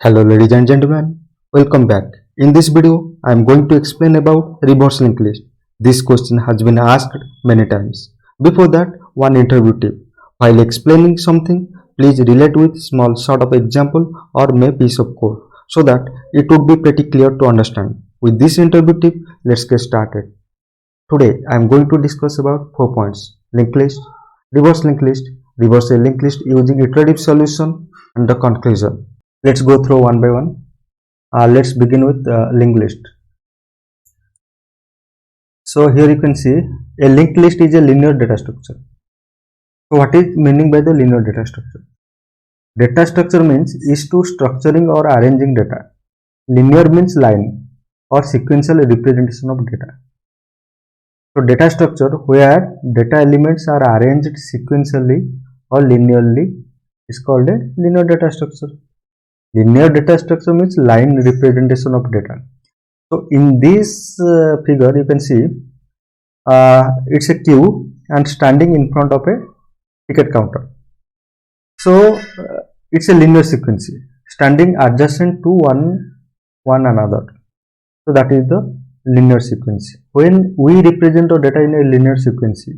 Hello ladies and gentlemen, welcome back. In this video, I am going to explain about reverse linked list. This question has been asked many times. Before that, one interview tip. While explaining something, please relate with small sort of example or may piece of code so that it would be pretty clear to understand. With this interview tip, let's get started. Today, I am going to discuss about 4 points. Linked list, reverse a linked list using iterative solution, and the conclusion. Let's go through one by one. Let's begin with linked list. So here you can see a linked list is a linear data structure. So what is meaning by the linear data structure? Data structure means is to structuring or arranging data. Linear means line or sequential representation of data. So data structure where data elements are arranged sequentially or linearly is called a linear data structure. Linear data structure means line representation of data. So in this figure you can see it's a queue and standing in front of a ticket counter. So it's a linear sequence standing adjacent to one another. So that is the linear sequence. When we represent our data in a linear sequence,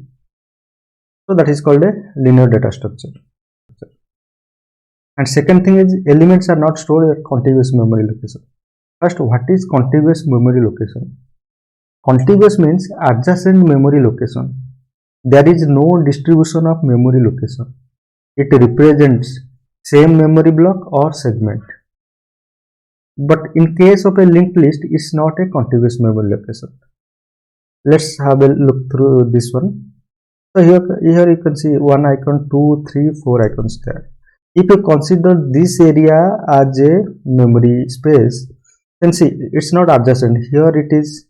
so that is called a linear data structure. And second thing is elements are not stored at contiguous memory location. First, what is contiguous memory location? Contiguous means adjacent memory location. There is no distribution of memory location. It represents same memory block or segment. But in case of a linked list, it's not a contiguous memory location. Let's have a look through this one. So here you can see one icon, 2, 3, 4 icons there. If you consider this area as a memory space, then see it's not adjacent. Here it is,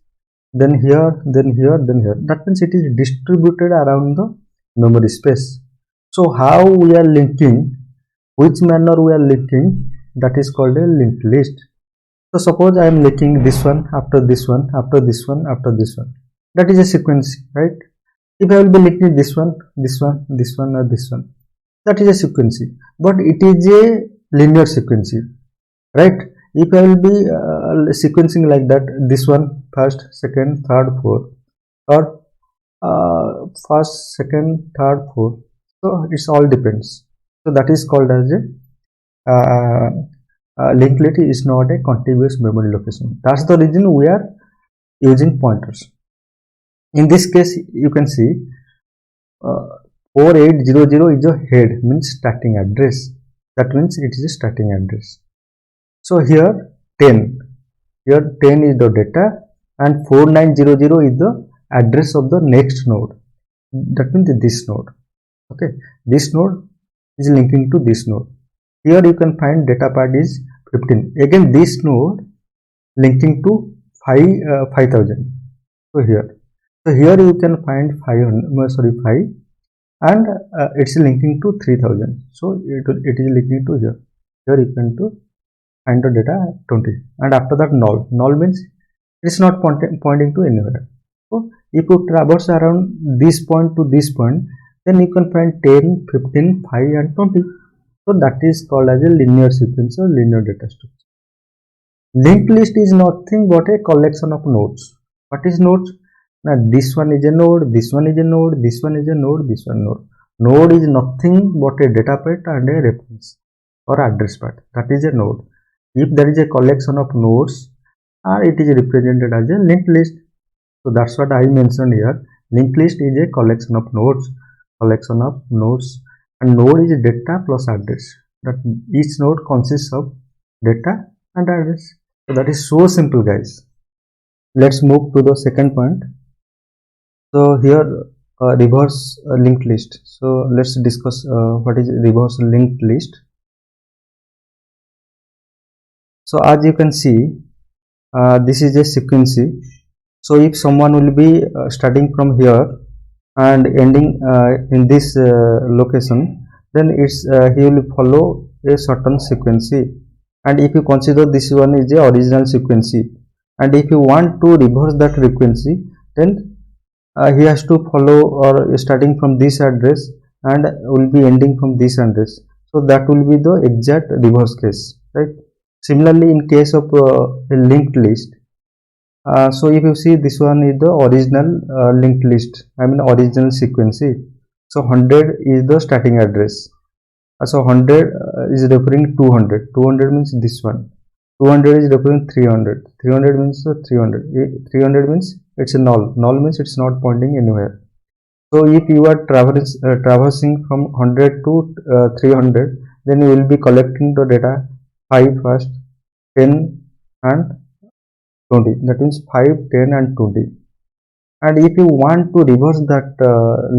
then here, then here, then here. That means it is distributed around the memory space. So how we are linking, which manner we are linking, that is called a linked list. So suppose I am linking this one after this one, after this one, after this one. That is a sequence, right? If I will be linking this one, this one, this one, or this one, that is a sequence, but it is a linear sequence, right? If I will be sequencing like that, this one first, second, third, fourth, or first, second, third, fourth, so it's all depends. So that is called as a linked list is not a contiguous memory location. That's the reason we are using pointers. In this case, you can see 4800 is a head, means starting address. That means it is a starting address. So here 10 is the data and 4900 is the address of the next node. That means this node. Okay, this node is linking to this node. Here you can find data part is 15. Again this node linking to 5000. So here you can find 5 and it's linking to 3000. So it is linking to here. Here you can find the data 20, and after that null means it's not pointing to anywhere. So if you traverse around this point to this point, then you can find 10, 15, 5 and 20. So that is called as a linear sequence or linear data structure. Linked list is nothing but a collection of nodes. What is nodes? Now this one is a node, this one is a node, this one is a node, this one node. Node is nothing but a data part and a reference or address part. That is a node. If there is a collection of nodes, it is represented as a linked list. So that's what I mentioned here. Linked list is a collection of nodes, and node is data plus address. That each node consists of data and address. So that is so simple, guys. Let's move to the second point. So here reverse linked list. So let's discuss what is reverse linked list. So as you can see, this is a sequence. So if someone will be starting from here and ending in this location, then it's he will follow a certain sequence. And if you consider this one is the original sequence, and if you want to reverse that frequency, then he has to follow or starting from this address and will be ending from this address. So that will be the exact reverse case, right? Similarly, in case of a linked list, so if you see, this one is the original linked list, I mean original sequence. So 100 is the starting address. So 100 is referring 200. 200 means this one. 200 is referring 300. 300 means 300. 300 means it's a null. Null means it's not pointing anywhere. So if you are traversing from 100 to 300, then you will be collecting the data 5 first, 10 and 20. That means 5, 10 and 20. And if you want to reverse that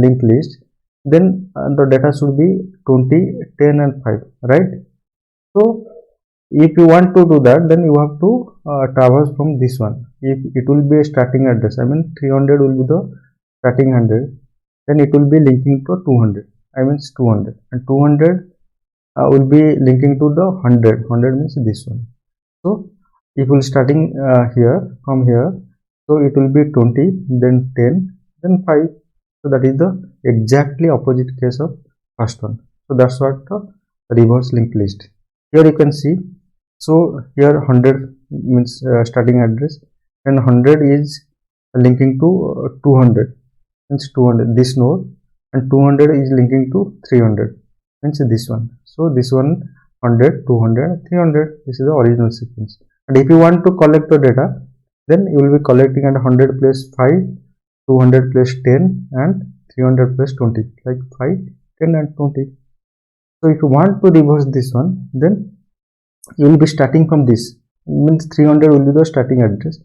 linked list, then the data should be 20, 10 and 5, right? So if you want to do that, then you have to traverse from this one. If it will be a starting address, I mean 300 will be the starting 100, then it will be linking to 200, I means 200, and 200 will be linking to the 100. 100 means this one. So if we starting here, from here, so it will be 20, then 10, then 5. So that is the exactly opposite case of first one. So that's what the reverse linked list. Here you can see, so here 100 means starting address, and 100 is linking to 200, means 200 this node, and 200 is linking to 300, means this one. So this one 100, 200, 300, this is the original sequence. And if you want to collect the data, then you will be collecting at 100 plus 5, 200 plus 10 and 300 plus 20, like 5, 10 and 20. So if you want to reverse this one, then you will be starting from this, means 300 will be the starting address.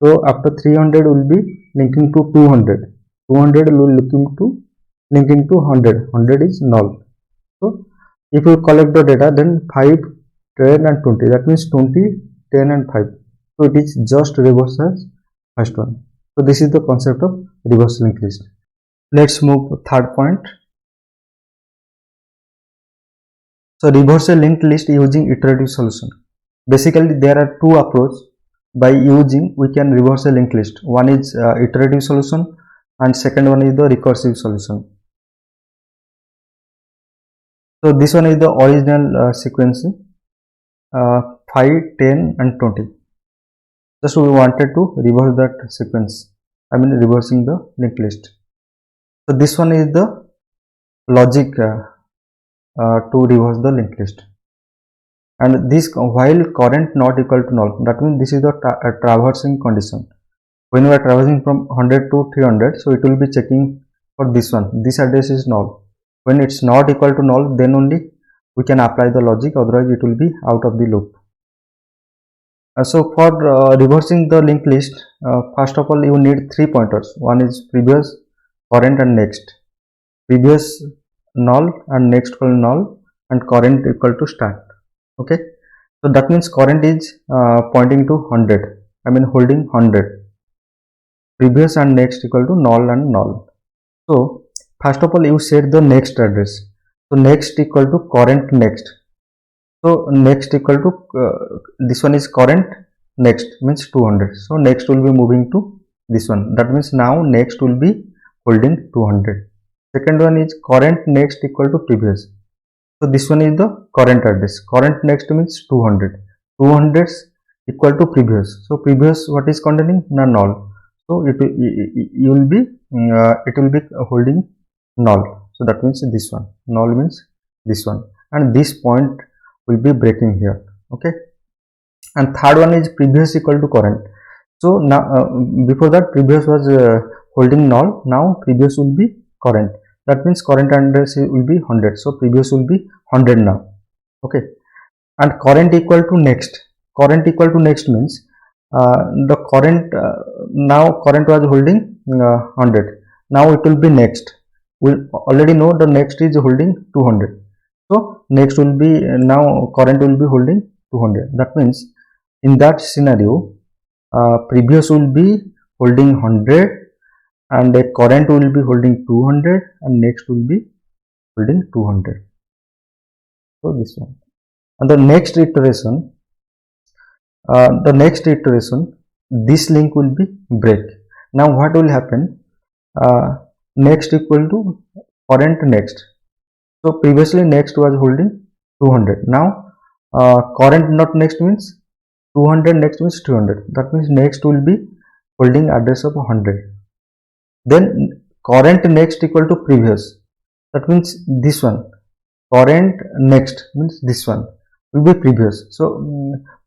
So after 300 will be linking to 200, 200 will linking to 100, 100 is null. So if you collect the data, then 5, 10 and 20, that means 20, 10 and 5. So it is just reverse as first one. So this is the concept of reverse linked list. Let's move to third point. So reverse a linked list using iterative solution. Basically there are two approaches by using we can reverse a linked list. One is iterative solution and second one is the recursive solution. So this one is the original sequence 5, 10 and 20. Just we wanted to reverse that sequence, I mean reversing the linked list. So this one is the logic to reverse the linked list. And this while current not equal to null, that means this is the traversing condition. When we are traversing from 100 to 300, so it will be checking for this one, this address is null. When it's not equal to null, then only we can apply the logic, otherwise it will be out of the loop. So for reversing the linked list, first of all you need 3 pointers. One is previous, current and next. Previous null and next equal null and current equal to start. Okay, so that means current is pointing to 100, I mean holding 100. Previous and next equal to null and null. So first of all you set the next address. So next equal to current next. So next equal to this one is current next, means 200. So next will be moving to this one. That means now next will be holding 200. Second one is current next equal to previous. So this one is the current address. Current next means 200. 200 equal to previous. So previous what is containing? Null. So it will be holding null. So that means this one. Null means this one, and this point will be breaking here. Okay, and third one is previous equal to current. So now before that previous was holding null, now previous will be current. That means current address will be 100. So previous will be 100 now. Okay, and current equal to next. Current equal to next means the current now current was holding 100. Now it will be next. We already know the next is holding 200. So next will be now current will be holding 200. That means in that scenario previous will be holding 100 and a current will be holding 200 and next will be holding 200. So this one, and the next iteration this link will be break. Now what will happen? Next equal to current next. So previously next was holding 200. Now current not next means 200, next means 200. That means next will be holding address of 100. Then current next equal to previous. That means this one. Current next means this one will be previous. So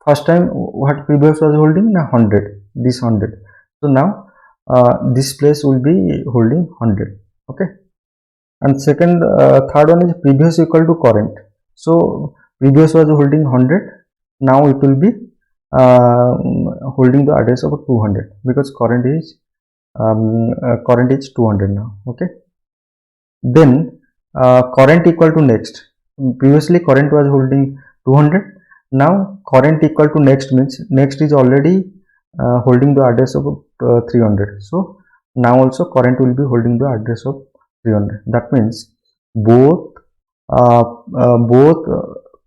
first time what previous was holding, now 100, this 100. So now this place will be holding 100. Okay. And second, third one is previous equal to current. So previous was holding 100. Now it will be holding the address of 200 because current is 200 now. Okay. Then current equal to next. Previously current was holding 200. Now current equal to next means next is already holding the address of 300. So now also current will be holding the address of 300. That means both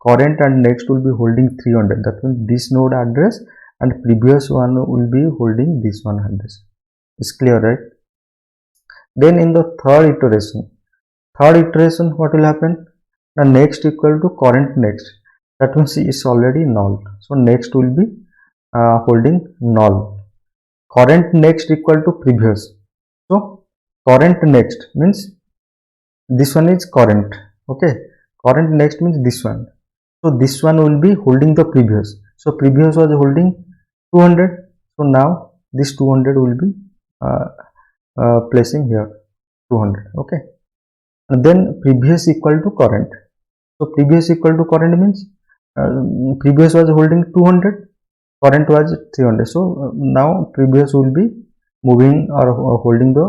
current and next will be holding 300. That means this node address and previous one will be holding this one address. It's clear, right? Then in the third iteration what will happen? The next equal to current next. That means it's already null. So next will be holding null. Current next equal to previous. So current next means this one is current. Okay. Current next means this one. So this one will be holding the previous. So previous was holding 200. So now this 200 will be placing here 200. Okay. And then previous equal to current. So previous equal to current means previous was holding 200, current was 300. So now previous will be moving or holding the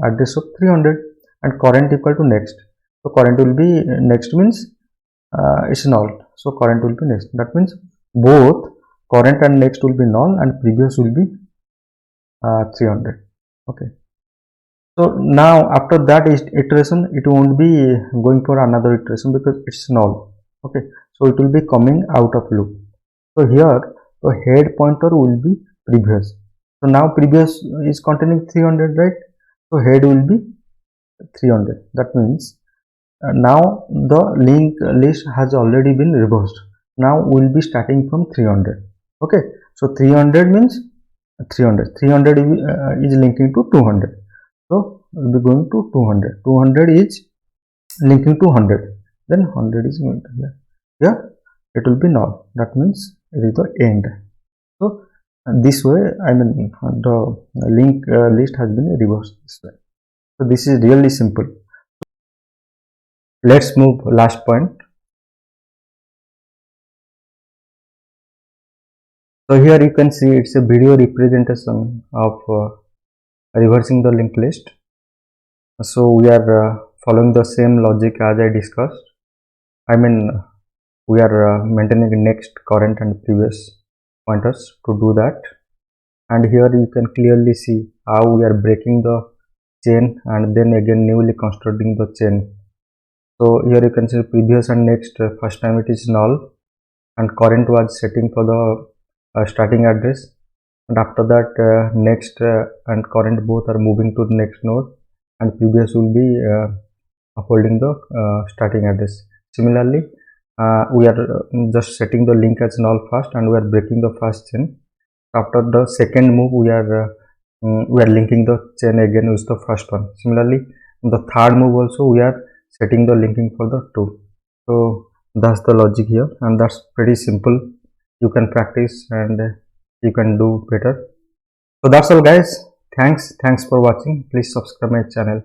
address of 300 and current equal to next. So current will be next means it's null. So current will be next. That means both current and next will be null and previous will be 300. Okay. So now after that iteration it won't be going for another iteration because it's null. Okay. So it will be coming out of loop. So here the head pointer will be previous. So now previous is containing 300, right? So head will be 300. That means now the linked list has already been reversed. Now we will be starting from 300. Okay. So 300 means 300. 300 is linking to 200. So we will be going to 200. 200 is linking to 100. Then 100 is going to here. Here it will be null. That means it is the end. So this way, I mean the link list has been reversed this way. So this is really simple. Let's move last point. So here you can see it's a video representation of reversing the linked list. So we are following the same logic as I discussed. I mean we are maintaining next, current and previous pointers to do that. And here you can clearly see how we are breaking the chain and then again newly constructing the chain. So here you can see previous and next, first time it is null and current was setting for the starting address, and after that next and current both are moving to the next node and previous will be holding the starting address. Similarly we are just setting the link as null first and we are breaking the first chain. After the second move we are linking the chain again with the first one. Similarly in the third move also we are setting the linking for the two. So that's the logic here and that's pretty simple. You can practice and you can do better. So that's all guys. Thanks for watching. Please subscribe my channel.